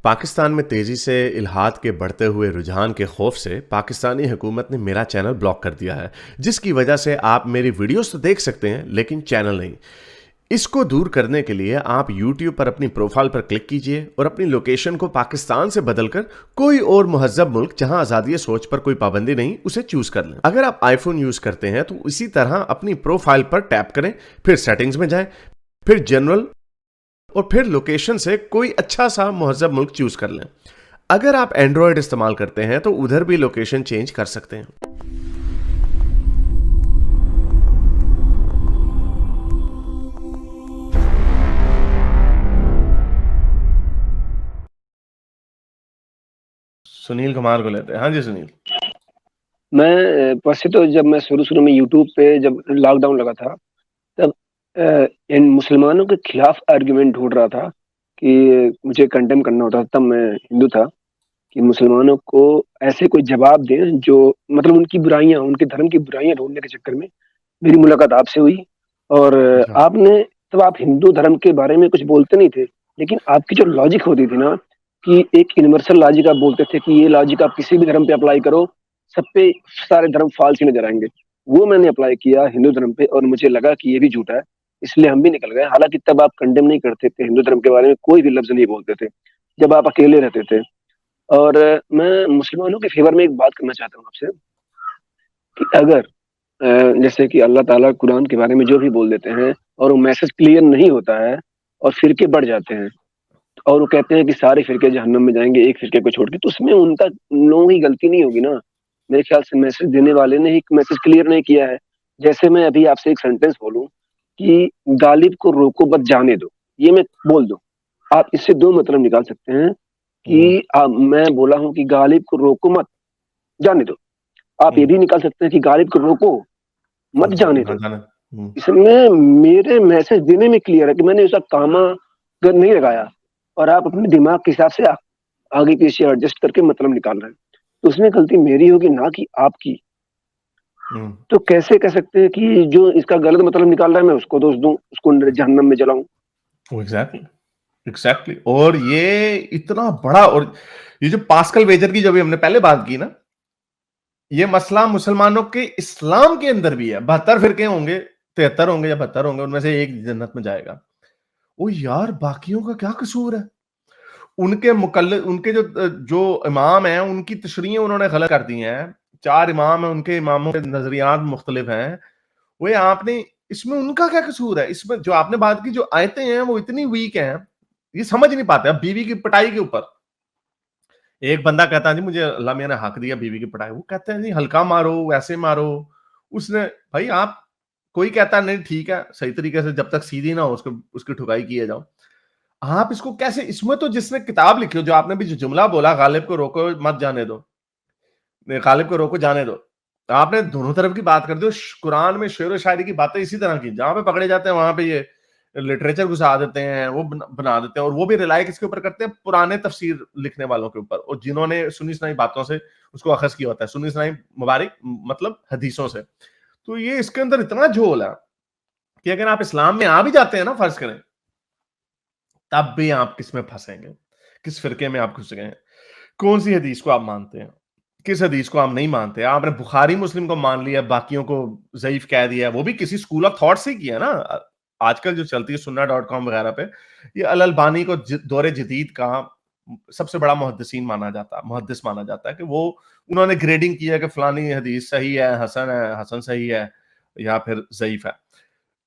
पाकिस्तान में तेजी से इल्हाद के बढ़ते हुए रुझान के खौफ से पाकिस्तानी हुकूमत ने मेरा चैनल ब्लॉक कर दिया है, जिसकी वजह से आप मेरी वीडियोस तो देख सकते हैं लेकिन चैनल नहीं। इसको दूर करने के लिए आप YouTube पर अपनी प्रोफाइल पर क्लिक कीजिए और अपनी लोकेशन को पाकिस्तान से बदलकर कोई और मुहज्जब मुल्क जहां आज़ादी सोच पर कोई पाबंदी नहीं उसे चूज कर लें। अगर आप आईफोन यूज करते हैं तो इसी तरह अपनी प्रोफाइल पर टैप करें, फिर सेटिंग्स में जाएं, फिर जनरल और फिर लोकेशन से कोई अच्छा सा मुहज्जब मुल्क चूज कर लें। अगर आप एंड्रॉयड इस्तेमाल करते हैं तो उधर भी लोकेशन चेंज कर सकते हैं। सुनील कुमार को लेते हैं। हाँ जी सुनील। मैं वैसे तो जब मैं शुरू-शुरू में यूट्यूब पे जब लॉकडाउन लगा था, तब इन मुसलमानों के खिलाफ आर्गुमेंट ढूँढ रहा था कि मुझे कंडेम करना होता था। तब मैं हिंदू था कि मुसलमानों को ऐसे कोई जवाब दें जो मतलब उनकी बुराइयाँ, उनके धर्म की बुराइयाँ ढूँढने के चक्कर में मेरी मुलाकात आपसे हुई और अच्छा। आपने तब आप हिंदू धर्म के बारे में कुछ बोलते नहीं थे, लेकिन आपकी जो लॉजिक होती थी ना कि एक यूनिवर्सल लॉजिक आप बोलते थे कि ये लॉजिक आप किसी भी धर्म पे अप्लाई करो, सब पे सारे धर्म फ़ॉल्स ही नज़र आएँगे। वो मैंने अप्लाई किया हिंदू धर्म पे और मुझे लगा कि ये भी झूठा है, इसलिए हम भी निकल गए। हालाँकि तब आप कंडेम नहीं करते थे, हिंदू धर्म के बारे में कोई भी लफ़्ज़ नहीं बोलते थे, जब आप अकेले रहते थे। और मैं मुसलमानों के फ़ेवर में एक बात करना चाहता हूँ आपसे कि अगर जैसे कि अल्लाह ताला कुरान के बारे में जो भी बोल देते हैं और वो मैसेज क्लियर नहीं होता है और फ़िरके बढ़ जाते हैं और वो कहते हैं कि सारे फ़िरके जहन्नम में जाएँगे, एक फ़िरके को छोड़ के, तो उसमें उनका उन लोगों की गलती नहीं होगी ना? मेरे ख़्याल से मैसेज देने वाले ने ही मैसेज क्लियर नहीं किया है। जैसे मैं अभी आपसे एक सेंटेंस बोलूँ कि गालिब को रोको मत जाने दो, ये मैं बोल दूँ। आप इससे 2 मतलब निकाल सकते हैं हम्म, कि मैं बोला हूँ कि गालिब को रोको मत, जाने दो। आप ये हम्म, भी निकाल सकते हैं कि गालिब को रोको, मत जाने हाँ दो। जाना। इसमें मेरे मैसेज देने में क्लियर है कि मैंने ऐसा कामा ग नहीं लगाया और आप अपने दिमाग के हिसाब से आगे पीछे एडजस्ट करके मतलब निकाल रहे हैं। तो उसमें गलती मेरी होगी ना कि आपकी। हम्म, तो कैसे कह सकते हैं कि जो इसका गलत मतलब निकाल रहा है मैं उसको दोष दूँ, उसको जहन्नम में जलाऊँ? Exactly, exactly. और ये इतना बड़ा, और ये जो पास्कल वेजर की जो भी हमने पहले बात की ना, ये मसला मुसलमानों के इस्लाम के अंदर भी है। 72 फिरके होंगे, 73 होंगे या 72 होंगे, उनमें से एक जन्नत में जाएगा। ओ यार, बाकियों का क्या कसूर है? उनके मुकल्लिद, उनके जो इमाम हैं, उनकी तशरीहें उन्होंने गलत कर दी हैं। 4 इमाम हैं, उनके इमामों के नजरियात मुख्तलिफ हैं। वो आपने, इसमें उनका क्या कसूर है? इसमें जो आपने बात की, जो आयतें हैं वो इतनी वीक हैं, ये समझ नहीं पाते। अब बीवी की पिटाई के ऊपर एक बंदा कहता है जी मुझे अल्लाह मियां ने हक दिया बीवी की पिटाई, वो कहते हैं जी हल्का मारो, वैसे मारो। उसने, भाई आप, कोई कहता है नहीं ठीक है, सही तरीके से जब तक सीधी ना हो उसको उसकी ठुकाई किए जाओ। आप इसको कैसे, इसमें तो जिसने किताब लिखी हो, जो आपने भी जो जुमला बोला, गालिब को रोको मत जाने दो, गालिब को रोको जाने दो, आपने दोनों तरफ की बात कर दी। कुरान में शेर व शायरी की बातें इसी तरह की, जहां पे पकड़े जाते हैं वहां पे ये लिटरेचर घुसा देते हैं, वो बना देते हैं। और वो भी रिलाई किसके ऊपर करते हैं? पुराने तफसीर लिखने वालों के ऊपर, और जिन्होंने सुनी सुनाई बातों से उसको अखज किया होता है, सुनी सुनाई मुबारक मतलब हदीसों से। तो ये इसके अंदर इतना झोल है कि अगर आप इस्लाम में आ भी जाते हैं ना, फर्ज करें, तब भी आप किस में फंसेंगे, किस फिरके में आप घुस गए हैं, कौन सी हदीस को आप मानते हैं, किस हदीस को आप नहीं मानते। आपने बुखारी मुस्लिम को मान लिया, बाकियों को ज़ईफ कह दिया, वो भी किसी स्कूल ऑफ थॉट से किया ना। आजकल जो चलती है सुन्ना.com वगैरह पे, ये अल अलबानी को दौरे जदीद का सबसे बड़ा मुहद्दिस माना जाता है कि वो, उन्होंने ग्रेडिंग किया कि फलानी हदीस सही है, हसन सही है या फिर ज़ईफ है।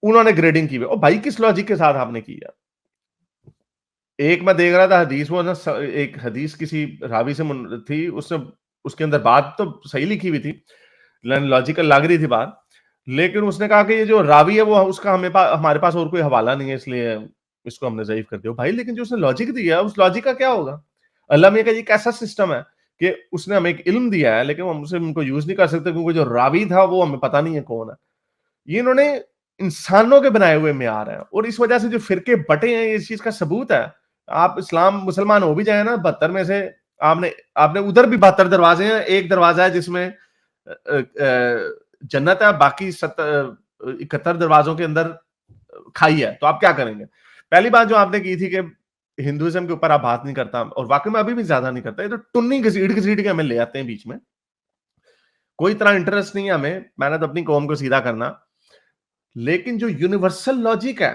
उन्होंने ग्रेडिंग की हुई। और भाई किस लॉजिक के साथ आपने किया? एक मैं देख रहा था हदीस, वो ना एक हदीस किसी रावी से थी, उसने, उसके अंदर बात तो सही लिखी हुई थी, लॉजिकल लग रही थी बात, लेकिन उसने कहा कि ये जो रावी है वो, उसका हमारे पास और कोई हवाला नहीं है, इसलिए इसको हमने ज़ईफ कर दिया। भाई लेकिन जो उसने लॉजिक दिया है, उस लॉजिक का क्या होगा? अल्लाह मियां का ये कैसा सिस्टम है कि उसने हमें एक इल्म दिया है, लेकिन हम उसे उनको यूज नहीं कर सकते, क्योंकि जो रावी था वो हमें पता नहीं है कौन है। ये इन्होंने इंसानों के बनाए हुए म्यार हैं, और इस वजह से जो फिरके बटे हैं, इस चीज का सबूत है। आप इस्लाम मुसलमान हो भी जाए ना 72 में से, आपने आपने उधर भी 72 दरवाजे हैं, एक दरवाजा है जिसमें जन्नत है, बाकी 71 दरवाजों के अंदर खाई है। तो आप क्या करेंगे? पहली बात जो आपने की थी कि हिंदुइज्म के ऊपर आप बात नहीं करता, और वाकई में अभी भी ज्यादा नहीं करता, ये तो टुन्नी घसीट के हमें ले आते हैं बीच में। कोई इतना इंटरेस्ट नहीं है हमें, मैंने तो अपनी कौम को सीधा करना। लेकिन जो यूनिवर्सल लॉजिक है,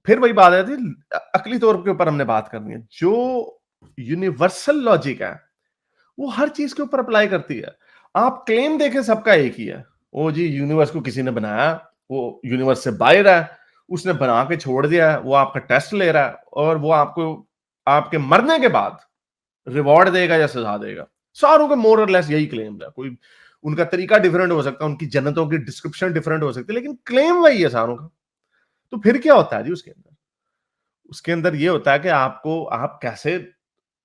फिर वही बात आती है, अकली तौर के ऊपर हमने बात करनी है। जो यूनिवर्सल लॉजिक है वो हर चीज के ऊपर अप्लाई करती है। आप क्लेम देखें, सबका एक ही है, ओ जी यूनिवर्स को किसी ने बनाया, वो यूनिवर्स से बाहर है, उसने बना के छोड़ दिया है, वो आपका टेस्ट ले रहा है और वो आपको आपके मरने के बाद रिवॉर्ड देगा या सजा देगा। सारों के मोर और लेस यही क्लेम है। कोई उनका तरीका डिफरेंट हो सकता है, उनकी जन्नतों की डिस्क्रिप्शन डिफरेंट हो सकती है, लेकिन क्लेम वही है सारों का। तो फिर क्या होता है जी उसके अंदर? उसके अंदर ये होता है कि आपको, आप कैसे,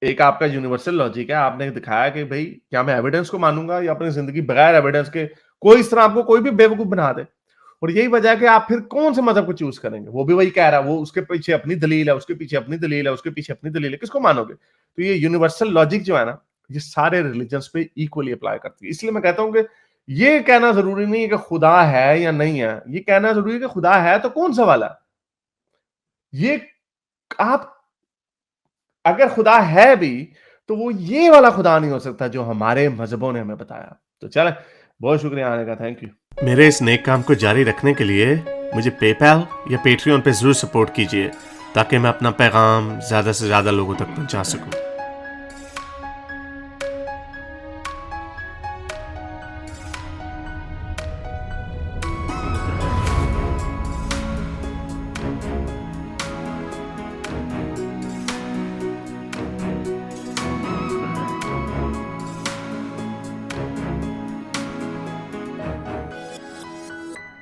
एक आपका यूनिवर्सल लॉजिक है, आपने दिखाया कि भाई क्या मैं एविडेंस को मानूंगा या अपनी जिंदगी बगैर एविडेंस के, कोई इस तरह आपको कोई भी बेवकूफ बना दे। और यही वजह है कि आप फिर कौन से मजहब को चूज करेंगे। वो भी वही कह रहा है, वो उसके पीछे अपनी दलील है, उसके पीछे अपनी दलील है, उसके पीछे अपनी दलील है, किसको मानोगे? तो ये यूनिवर्सल लॉजिक जो है ना, ये सारे रिलीजन्स पे इक्वली अप्लाई करती है। इसलिए मैं कहता हूं कि ये कहना जरूरी नहीं है कि खुदा है या नहीं है, ये कहना जरूरी है कि खुदा है तो कौन सा वाला। ये आप, अगर खुदा है भी तो वो ये वाला खुदा नहीं हो सकता जो हमारे मजहबों ने हमें बताया। तो चले, बहुत शुक्रिया आने का, थैंक यू। मेरे इस नेक काम को जारी रखने के लिए मुझे पेपैल या पेट्रियन पे जरूर सपोर्ट कीजिए, ताकि मैं अपना पैगाम ज्यादा से ज्यादा लोगों तक पहुंचा सकूं।